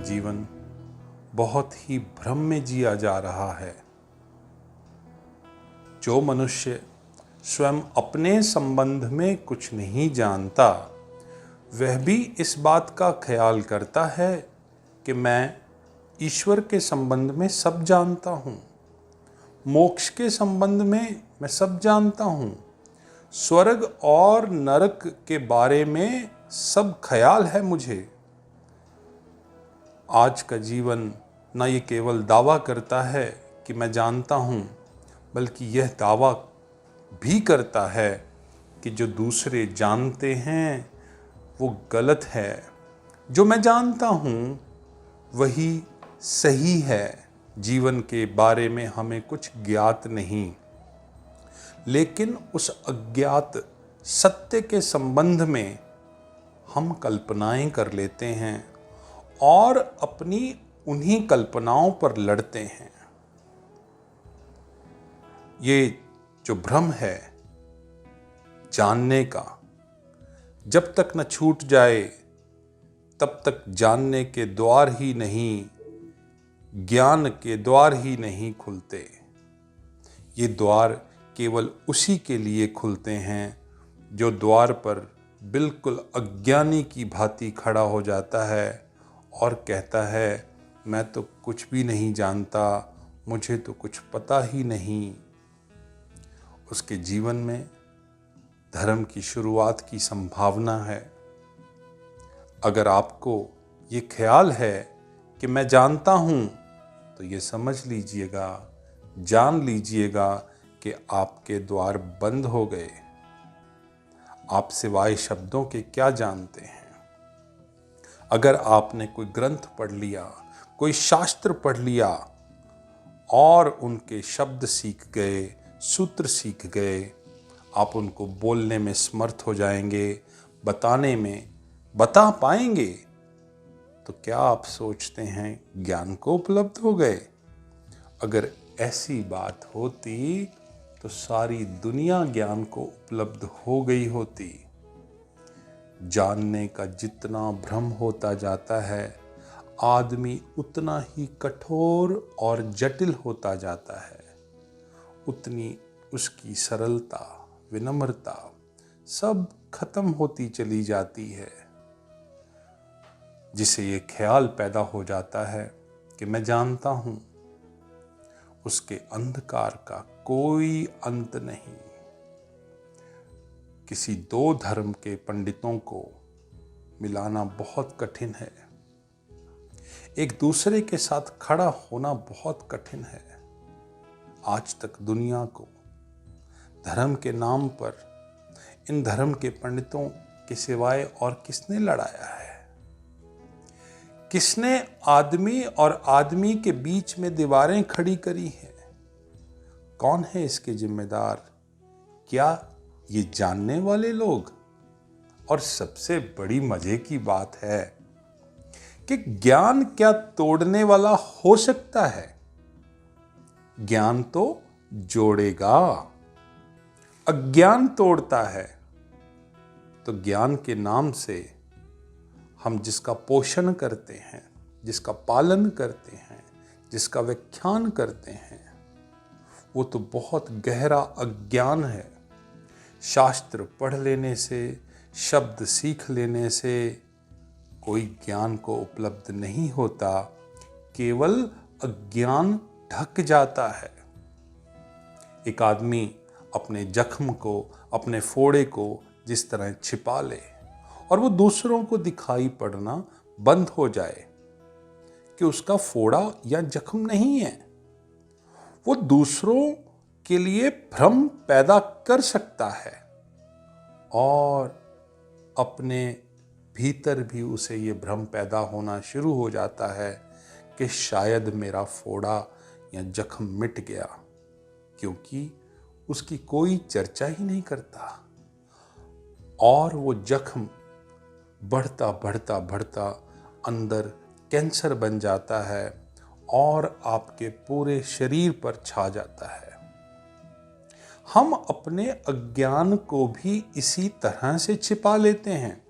जीवन बहुत ही भ्रम में जिया जा रहा है। जो मनुष्य स्वयं अपने संबंध में कुछ नहीं जानता, वह भी इस बात का ख्याल करता है कि मैं ईश्वर के संबंध में सब जानता हूँ, मोक्ष के संबंध में मैं सब जानता हूँ, स्वर्ग और नरक के बारे में सब ख्याल है मुझे। आज का जीवन न ये केवल दावा करता है कि मैं जानता हूँ, बल्कि यह दावा भी करता है कि जो दूसरे जानते हैं वो गलत है। जो मैं जानता हूँ वही सही है। जीवन के बारे में हमें कुछ ज्ञात नहीं, लेकिन उस अज्ञात सत्य के संबंध में हम कल्पनाएं कर लेते हैं और अपनी उन्हीं कल्पनाओं पर लड़ते हैं। ये जो भ्रम है जानने का, जब तक न छूट जाए तब तक जानने के द्वार ही नहीं, ज्ञान के द्वार ही नहीं खुलते। ये द्वार केवल उसी के लिए खुलते हैं जो द्वार पर बिल्कुल अज्ञानी की भांति खड़ा हो जाता है और कहता है, मैं तो कुछ भी नहीं जानता, मुझे तो कुछ पता ही नहीं। उसके जीवन में धर्म की शुरुआत की संभावना है। अगर आपको ये ख्याल है कि मैं जानता हूँ, तो ये समझ लीजिएगा, जान लीजिएगा कि आपके द्वार बंद हो गए। आप सिवाय शब्दों के क्या जानते हैं? अगर आपने कोई ग्रंथ पढ़ लिया, कोई शास्त्र पढ़ लिया और उनके शब्द सीख गए, सूत्र सीख गए, आप उनको बोलने में समर्थ हो जाएंगे, बताने में बता पाएंगे, तो क्या आप सोचते हैं ज्ञान को उपलब्ध हो गए? अगर ऐसी बात होती तो सारी दुनिया ज्ञान को उपलब्ध हो गई होती। जानने का जितना भ्रम होता जाता है, आदमी उतना ही कठोर और जटिल होता जाता है। उतनी उसकी सरलता, विनम्रता सब खत्म होती चली जाती है। जिसे ये ख्याल पैदा हो जाता है कि मैं जानता हूँ, उसके अंधकार का कोई अंत नहीं। किसी दो धर्म के पंडितों को मिलाना बहुत कठिन है। एक दूसरे के साथ खड़ा होना बहुत कठिन है। आज तक दुनिया को धर्म के नाम पर इन धर्म के पंडितों के सिवाय और किसने लड़ाया है? किसने आदमी और आदमी के बीच में दीवारें खड़ी करी हैं? कौन है इसके जिम्मेदार? क्या ये जानने वाले लोग? और सबसे बड़ी मजे की बात है कि ज्ञान क्या तोड़ने वाला हो सकता है? ज्ञान तो जोड़ेगा। अज्ञान तोड़ता है। तो ज्ञान के नाम से हम जिसका पोषण करते हैं, जिसका पालन करते हैं, जिसका व्याख्यान करते हैं, वो तो बहुत गहरा अज्ञान है। शास्त्र पढ़ लेने से, शब्द सीख लेने से कोई ज्ञान को उपलब्ध नहीं होता, केवल अज्ञान ढक जाता है। एक आदमी अपने जख्म को, अपने फोड़े को जिस तरह छिपा ले और वो दूसरों को दिखाई पड़ना बंद हो जाए कि उसका फोड़ा या जख्म नहीं है, वो दूसरों के लिए भ्रम पैदा कर सकता है और अपने भीतर भी उसे ये भ्रम पैदा होना शुरू हो जाता है कि शायद मेरा फोड़ा या जख्म मिट गया, क्योंकि उसकी कोई चर्चा ही नहीं करता। और वो जख्म बढ़ता बढ़ता बढ़ता अंदर कैंसर बन जाता है और आपके पूरे शरीर पर छा जाता है। हम अपने अज्ञान को भी इसी तरह से छिपा लेते हैं।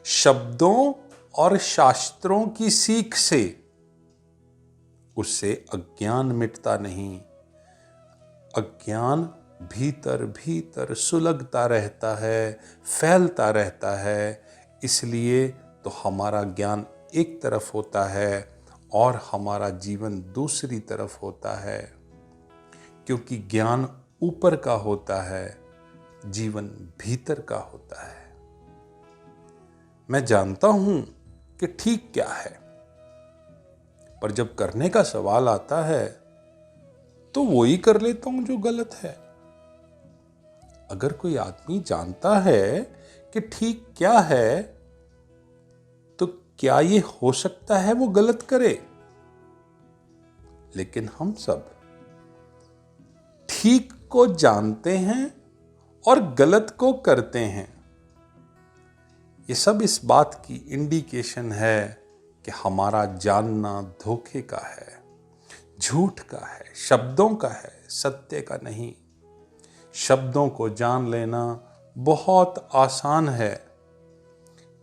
शब्दों और शास्त्रों की सीख से उससे अज्ञान मिटता नहीं। अज्ञान भीतर भीतर सुलगता रहता है, फैलता रहता है। इसलिए तो हमारा ज्ञान एक तरफ होता है और हमारा जीवन दूसरी तरफ होता है, क्योंकि ज्ञान ऊपर का होता है, जीवन भीतर का होता है। मैं जानता हूं कि ठीक क्या है, पर जब करने का सवाल आता है तो वो ही कर लेता हूं जो गलत है। अगर कोई आदमी जानता है कि ठीक क्या है, तो क्या ये हो सकता है वो गलत करे? लेकिन हम सब ठीक को जानते हैं और गलत को करते हैं। ये सब इस बात की इंडिकेशन है कि हमारा जानना धोखे का है, झूठ का है, शब्दों का है, सत्य का नहीं। शब्दों को जान लेना बहुत आसान है।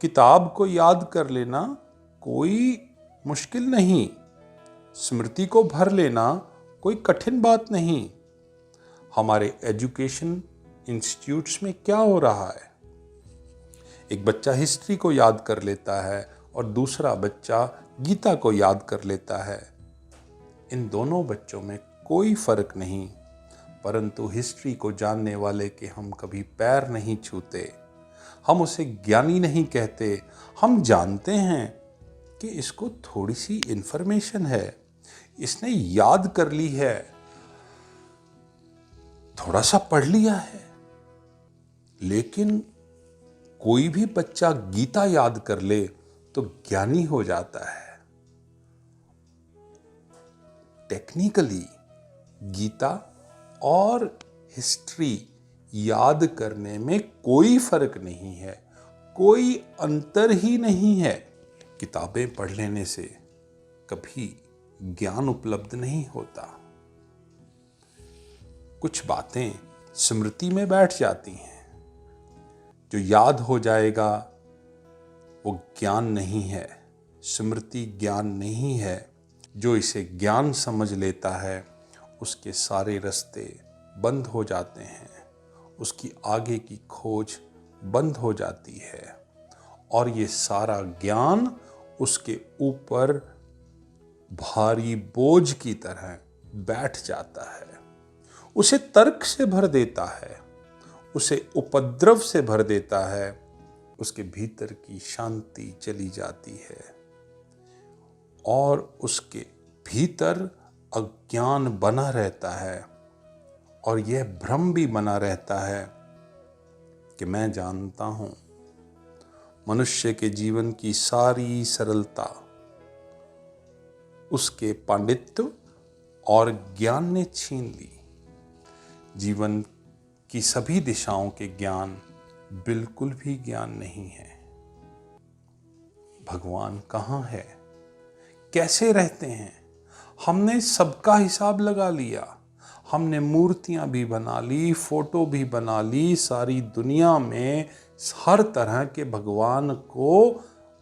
किताब को याद कर लेना कोई मुश्किल नहीं। स्मृति को भर लेना कोई कठिन बात नहीं। हमारे एजुकेशन इंस्टीट्यूट्स में क्या हो रहा है? एक बच्चा हिस्ट्री को याद कर लेता है और दूसरा बच्चा गीता को याद कर लेता है। इन दोनों बच्चों में कोई फर्क नहीं, परंतु हिस्ट्री को जानने वाले के हम कभी पैर नहीं छूते। हम उसे ज्ञानी नहीं कहते। हम जानते हैं कि इसको थोड़ी सी इंफॉर्मेशन है, इसने याद कर ली है, थोड़ा सा पढ़ लिया है। लेकिन कोई भी बच्चा गीता याद कर ले तो ज्ञानी हो जाता है। टेक्निकली गीता और हिस्ट्री याद करने में कोई फर्क नहीं है, कोई अंतर ही नहीं है। किताबें पढ़ लेने से कभी ज्ञान उपलब्ध नहीं होता। कुछ बातें स्मृति में बैठ जाती हैं। जो याद हो जाएगा वो ज्ञान नहीं है, स्मृति ज्ञान नहीं है। जो इसे ज्ञान समझ लेता है उसके सारे रास्ते बंद हो जाते हैं, उसकी आगे की खोज बंद हो जाती है और ये सारा ज्ञान उसके ऊपर भारी बोझ की तरह बैठ जाता है। उसे तर्क से भर देता है, उसे उपद्रव से भर देता है, उसके भीतर की शांति चली जाती है और उसके भीतर अज्ञान बना रहता है और यह भ्रम भी बना रहता है कि मैं जानता हूं। मनुष्य के जीवन की सारी सरलता उसके पांडित्य और ज्ञान ने छीन ली। जीवन की सभी दिशाओं के ज्ञान बिल्कुल भी ज्ञान नहीं है। भगवान कहाँ है? कैसे रहते हैं? हमने सबका हिसाब लगा लिया। हमने मूर्तियां भी बना ली, फोटो भी बना ली। सारी दुनिया में हर तरह के भगवान को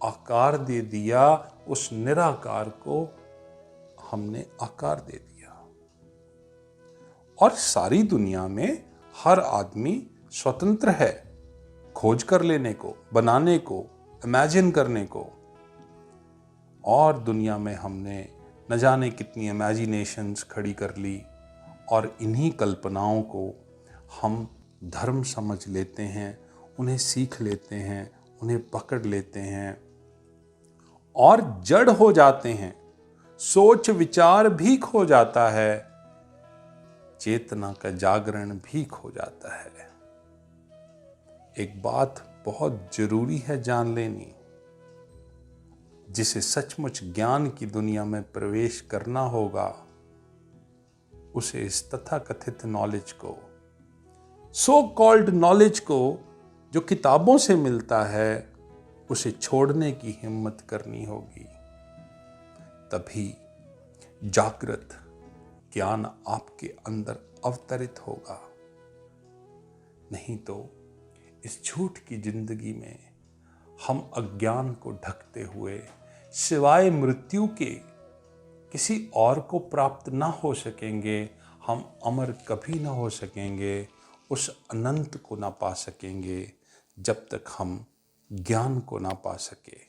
आकार दे दिया। उस निराकार को हमने आकार दे दिया। और सारी दुनिया में हर आदमी स्वतंत्र है खोज कर लेने को, बनाने को, इमेजिन करने को। और दुनिया में हमने न जाने कितनी इमेजिनेशंस खड़ी कर ली और इन्हीं कल्पनाओं को हम धर्म समझ लेते हैं, उन्हें सीख लेते हैं, उन्हें पकड़ लेते हैं और जड़ हो जाते हैं। सोच विचार भी खो जाता है, चेतना का जागरण भी खो जाता है। एक बात बहुत जरूरी है जान लेनी। जिसे सचमुच ज्ञान की दुनिया में प्रवेश करना होगा उसे इस तथाकथित नॉलेज को, सो कॉल्ड नॉलेज को जो किताबों से मिलता है, उसे छोड़ने की हिम्मत करनी होगी। तभी जागृत ज्ञान आपके अंदर अवतरित होगा। नहीं तो इस झूठ की जिंदगी में हम अज्ञान को ढकते हुए सिवाय मृत्यु के किसी और को प्राप्त ना हो सकेंगे। हम अमर कभी ना हो सकेंगे, उस अनंत को ना पा सकेंगे जब तक हम ज्ञान को ना पा सके।